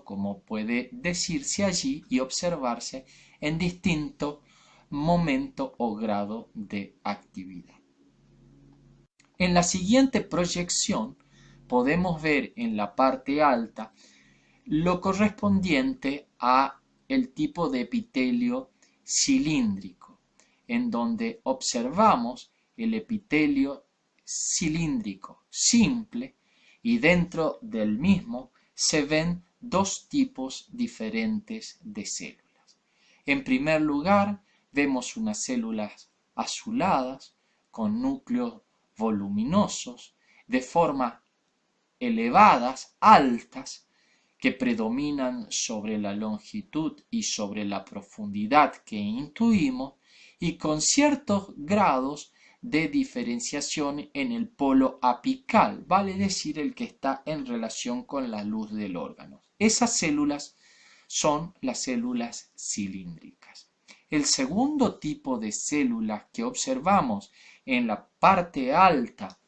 como puede decirse allí y observarse en distinto momento o grado de actividad. En la siguiente proyección podemos ver en la parte alta lo correspondiente a el tipo de epitelio cilíndrico, en donde observamos el epitelio cilíndrico simple y dentro del mismo se ven dos tipos diferentes de células. En primer lugar, vemos unas células azuladas con núcleos voluminosos de forma elevadas, altas, que predominan sobre la longitud y sobre la profundidad que intuimos y con ciertos grados de diferenciación en el polo apical, vale decir el que está en relación con la luz del órgano. Esas células son las células cilíndricas. El segundo tipo de células que observamos en la parte alta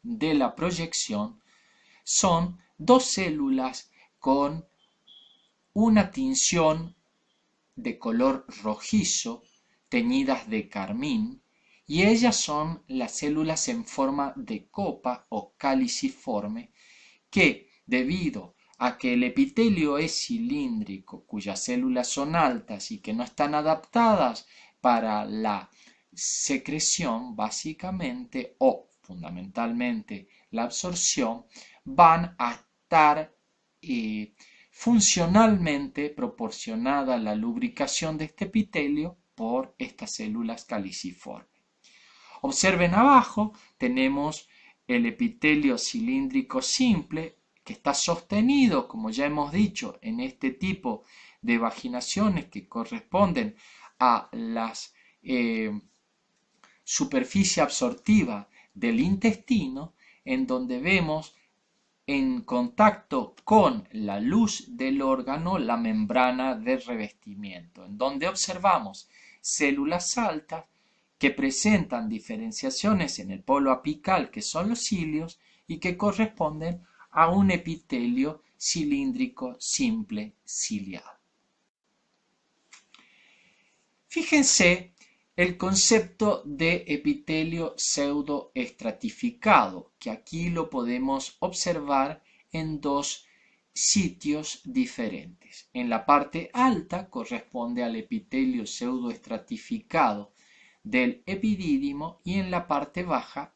de la proyección son dos células con una tinción de color rojizo, teñidas de carmín, y ellas son las células en forma de copa o caliciforme que, debido a que el epitelio es cilíndrico, cuyas células son altas y que no están adaptadas para la secreción básicamente o fundamentalmente la absorción, van a estar funcionalmente proporcionada la lubricación de este epitelio por estas células caliciformes. Observen abajo, tenemos el epitelio cilíndrico simple que está sostenido, como ya hemos dicho, en este tipo de vaginaciones que corresponden a las superficie absortiva del intestino, en donde vemos en contacto con la luz del órgano la membrana de revestimiento, en donde observamos células altas que presentan diferenciaciones en el polo apical, que son los cilios, y que corresponden a un epitelio cilíndrico simple ciliado. Fíjense el concepto de epitelio pseudoestratificado, que aquí lo podemos observar en dos sitios diferentes. En la parte alta corresponde al epitelio pseudoestratificado del epidídimo y en la parte baja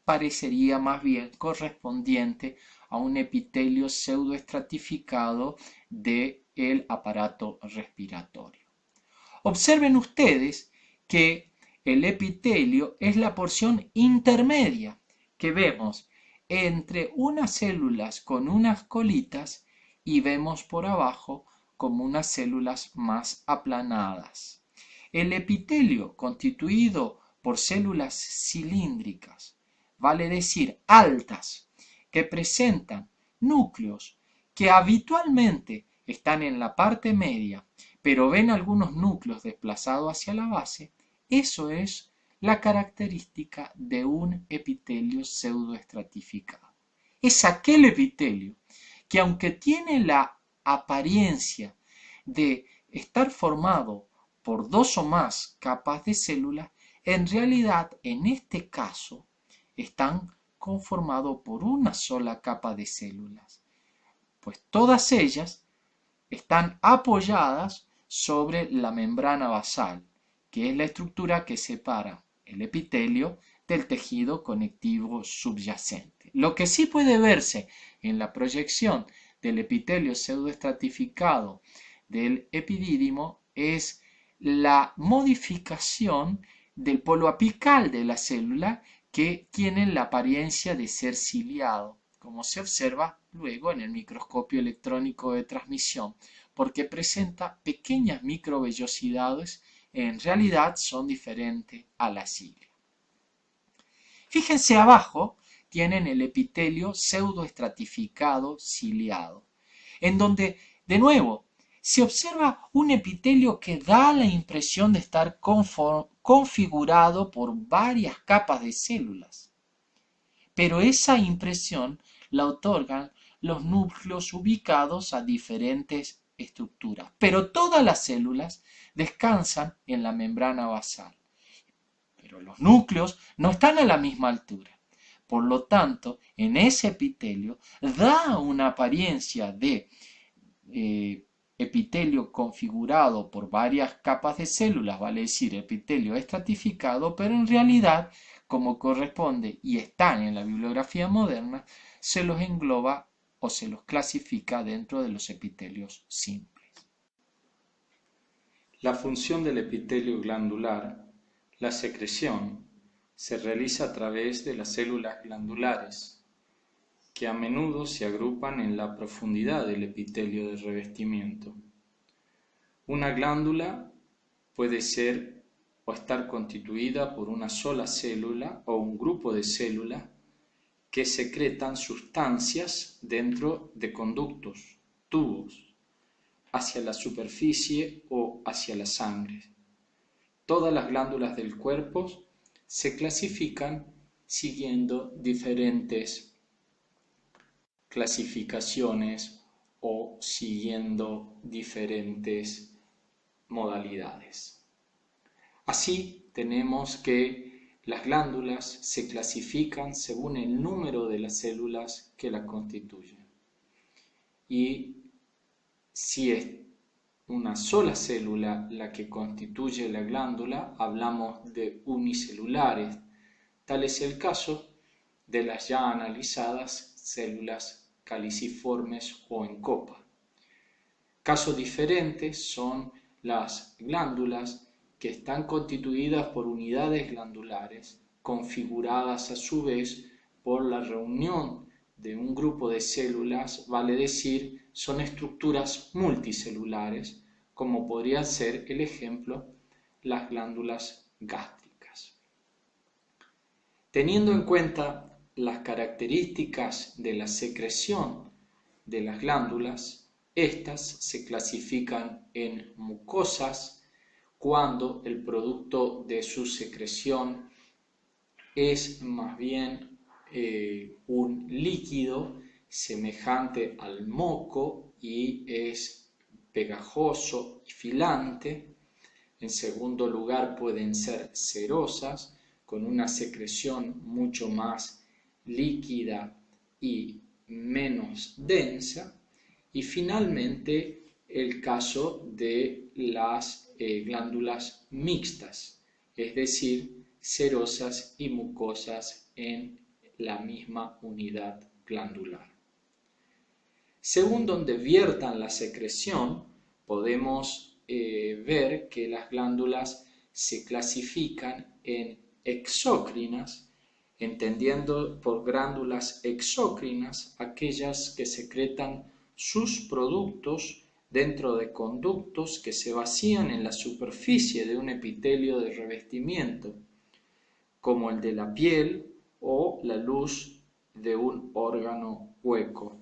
parecería más bien correspondiente a un epitelio pseudoestratificado del aparato respiratorio. Observen ustedes que el epitelio es la porción intermedia que vemos entre unas células con unas colitas y vemos por abajo como unas células más aplanadas. El epitelio constituido por células cilíndricas, vale decir altas, que presentan núcleos que habitualmente están en la parte media, pero ven algunos núcleos desplazados hacia la base, eso es la característica de un epitelio pseudoestratificado. Es aquel epitelio que, aunque tiene la apariencia de estar formado por dos o más capas de células, en realidad en este caso están conformados por una sola capa de células, pues todas ellas están apoyadas sobre la membrana basal, que es la estructura que separa el epitelio del tejido conectivo subyacente. Lo que sí puede verse en la proyección del epitelio pseudoestratificado del epidídimo es la modificación del polo apical de la célula, que tiene la apariencia de ser ciliado, como se observa luego en el microscopio electrónico de transmisión, porque presenta pequeñas microvellosidades, en realidad son diferentes a la cilia. Fíjense abajo, tienen el epitelio pseudoestratificado ciliado, en donde, de nuevo, se observa un epitelio que da la impresión de estar configurado por varias capas de células. Pero esa impresión la otorgan los núcleos ubicados a diferentes estructuras, pero todas las células descansan en la membrana basal. Pero los núcleos no están a la misma altura. Por lo tanto, en ese epitelio da una apariencia de epitelio configurado por varias capas de células, vale decir, epitelio estratificado, pero en realidad, como corresponde y están en la bibliografía moderna, se los engloba o se los clasifica dentro de los epitelios simples. La función del epitelio glandular, la secreción, se realiza a través de las células glandulares, que a menudo se agrupan en la profundidad del epitelio de revestimiento. Una glándula puede ser o estar constituida por una sola célula o un grupo de células que secretan sustancias dentro de conductos, tubos, hacia la superficie o hacia la sangre. Todas las glándulas del cuerpo se clasifican siguiendo diferentes clasificaciones o siguiendo diferentes modalidades. Así tenemos que las glándulas se clasifican según el número de las células que las constituyen. Y si es una sola célula la que constituye la glándula, hablamos de unicelulares. Tal es el caso de las ya analizadas células caliciformes o en copa. Casos diferentes son las glándulas que están constituidas por unidades glandulares, configuradas a su vez por la reunión de un grupo de células, vale decir, son estructuras multicelulares, como podría ser el ejemplo las glándulas gástricas. Teniendo en cuenta las características de la secreción de las glándulas, estas se clasifican en mucosas cuando el producto de su secreción es más bien un líquido semejante al moco y es pegajoso y filante. En segundo lugar, pueden ser cerosas, con una secreción mucho más líquida y menos densa. Y finalmente, el caso de las glándulas mixtas, es decir, cerosas y mucosas en la misma unidad glandular. Según donde viertan la secreción, podemos ver que las glándulas se clasifican en exócrinas, entendiendo por glándulas exócrinas aquellas que secretan sus productos dentro de conductos que se vacían en la superficie de un epitelio de revestimiento, como el de la piel o la luz de un órgano hueco.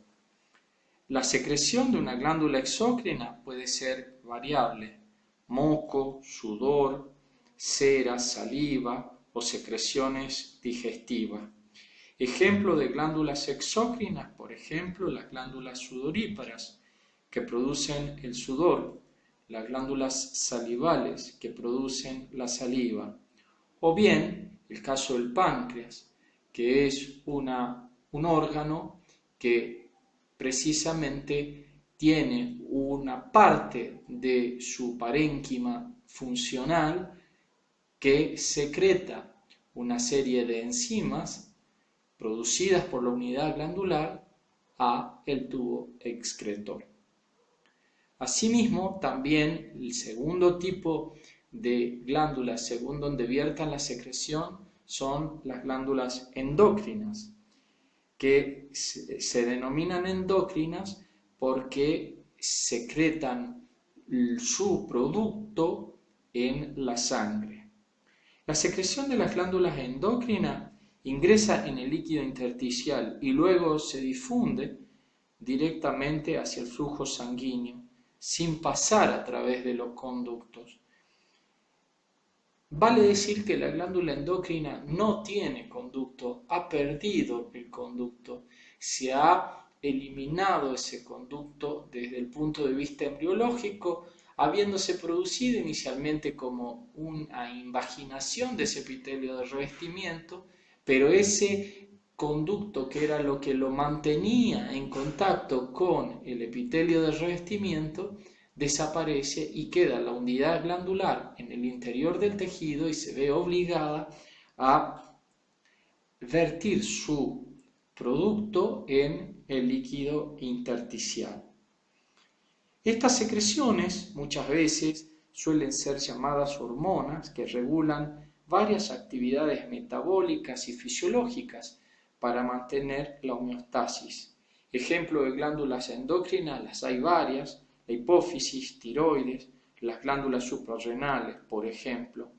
La secreción de una glándula exócrina puede ser variable: moco, sudor, cera, saliva o secreciones digestivas. Ejemplo de glándulas exócrinas, por ejemplo, las glándulas sudoríparas, que producen el sudor, las glándulas salivales, que producen la saliva, o bien el caso del páncreas, que es un órgano que precisamente tiene una parte de su parénquima funcional que secreta una serie de enzimas producidas por la unidad glandular a el tubo excretor. Asimismo, también el segundo tipo de glándulas, según donde viertan la secreción, son las glándulas endócrinas, que se denominan endócrinas porque secretan su producto en la sangre. La secreción de las glándulas endócrinas ingresa en el líquido intersticial y luego se difunde directamente hacia el flujo sanguíneo, sin pasar a través de los conductos. Vale decir que la glándula endocrina no tiene conducto, ha perdido el conducto, se ha eliminado ese conducto desde el punto de vista embriológico, habiéndose producido inicialmente como una invaginación de ese epitelio de revestimiento, pero ese conducto que era lo que lo mantenía en contacto con el epitelio de revestimiento desaparece y queda la unidad glandular en el interior del tejido y se ve obligada a vertir su producto en el líquido intersticial. Estas secreciones muchas veces suelen ser llamadas hormonas que regulan varias actividades metabólicas y fisiológicas para mantener la homeostasis. Ejemplo de glándulas endocrinas, las hay varias, la hipófisis, tiroides, las glándulas suprarrenales, por ejemplo.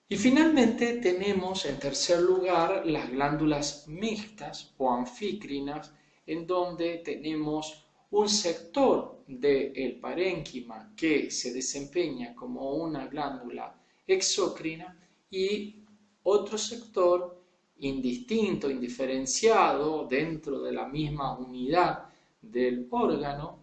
Y finalmente tenemos en tercer lugar las glándulas mixtas o anfícrinas, en donde tenemos un sector del parénquima que se desempeña como una glándula exócrina y otro sector indistinto, indiferenciado dentro de la misma unidad del órgano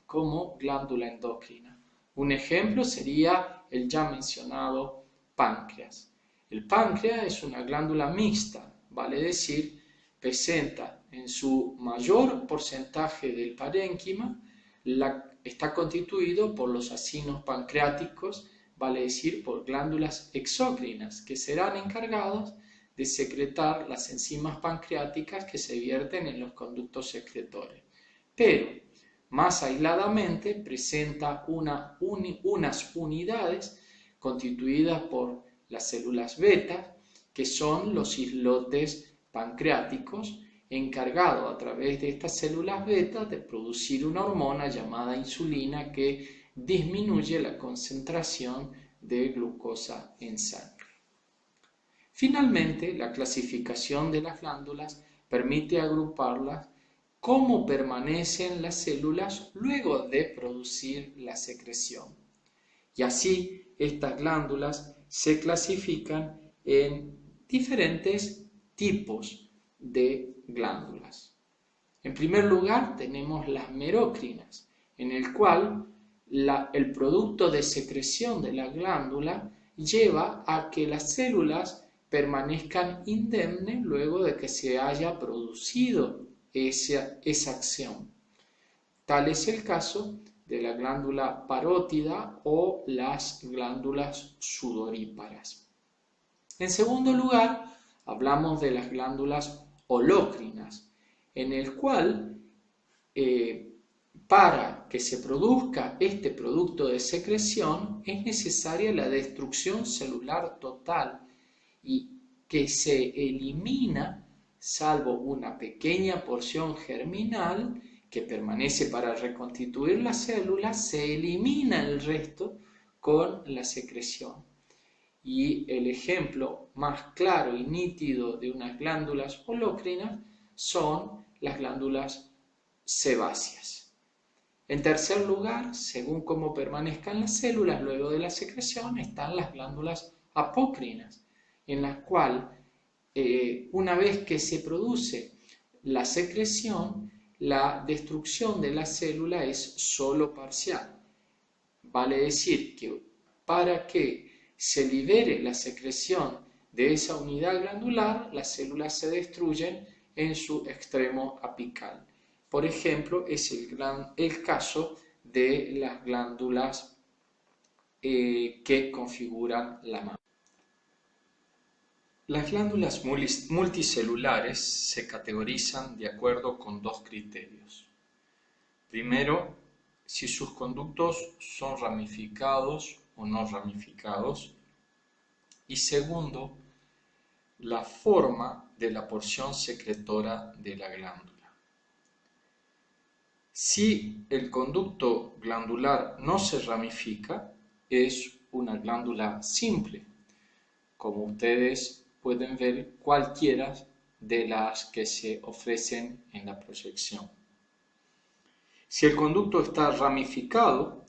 como glándula endocrina. Un ejemplo sería el ya mencionado páncreas. El páncreas es una glándula mixta, vale decir, presenta en su mayor porcentaje del parénquima, está constituido por los acinos pancreáticos, vale decir, por glándulas exócrinas, que serán encargados de secretar las enzimas pancreáticas que se vierten en los conductos secretores. Pero, más aisladamente, presenta unas unidades constituidas por las células beta, que son los islotes pancreáticos, encargados a través de estas células beta de producir una hormona llamada insulina que disminuye la concentración de glucosa en sangre. Finalmente, la clasificación de las glándulas permite agruparlas cómo permanecen las células luego de producir la secreción. Y así, estas glándulas se clasifican en diferentes tipos de glándulas. En primer lugar, tenemos las merócrinas, en el cual el producto de secreción de la glándula lleva a que las células permanezcan indemnes luego de que se haya producido esa acción. Tal es el caso de la glándula parótida o las glándulas sudoríparas. En segundo lugar, hablamos de las glándulas holócrinas, en el cual para que se produzca este producto de secreción es necesaria la destrucción celular total y que se elimina, salvo una pequeña porción germinal que permanece para reconstituir las células, se elimina el resto con la secreción. Y el ejemplo más claro y nítido de unas glándulas holócrinas son las glándulas sebáceas. En tercer lugar, según cómo permanezcan las células luego de la secreción, están las glándulas apócrinas, en las cuales una vez que se produce la secreción, la destrucción de la célula es solo parcial. Vale decir que para que se libere la secreción de esa unidad glandular, las células se destruyen en su extremo apical. Por ejemplo, es el caso de las glándulas que configuran la mama. Las glándulas multicelulares se categorizan de acuerdo con dos criterios. Primero, si sus conductos son ramificados o no ramificados. Y segundo, la forma de la porción secretora de la glándula. Si el conducto glandular no se ramifica, es una glándula simple, como ustedes pueden ver cualquiera de las que se ofrecen en la proyección. Si el conducto está ramificado,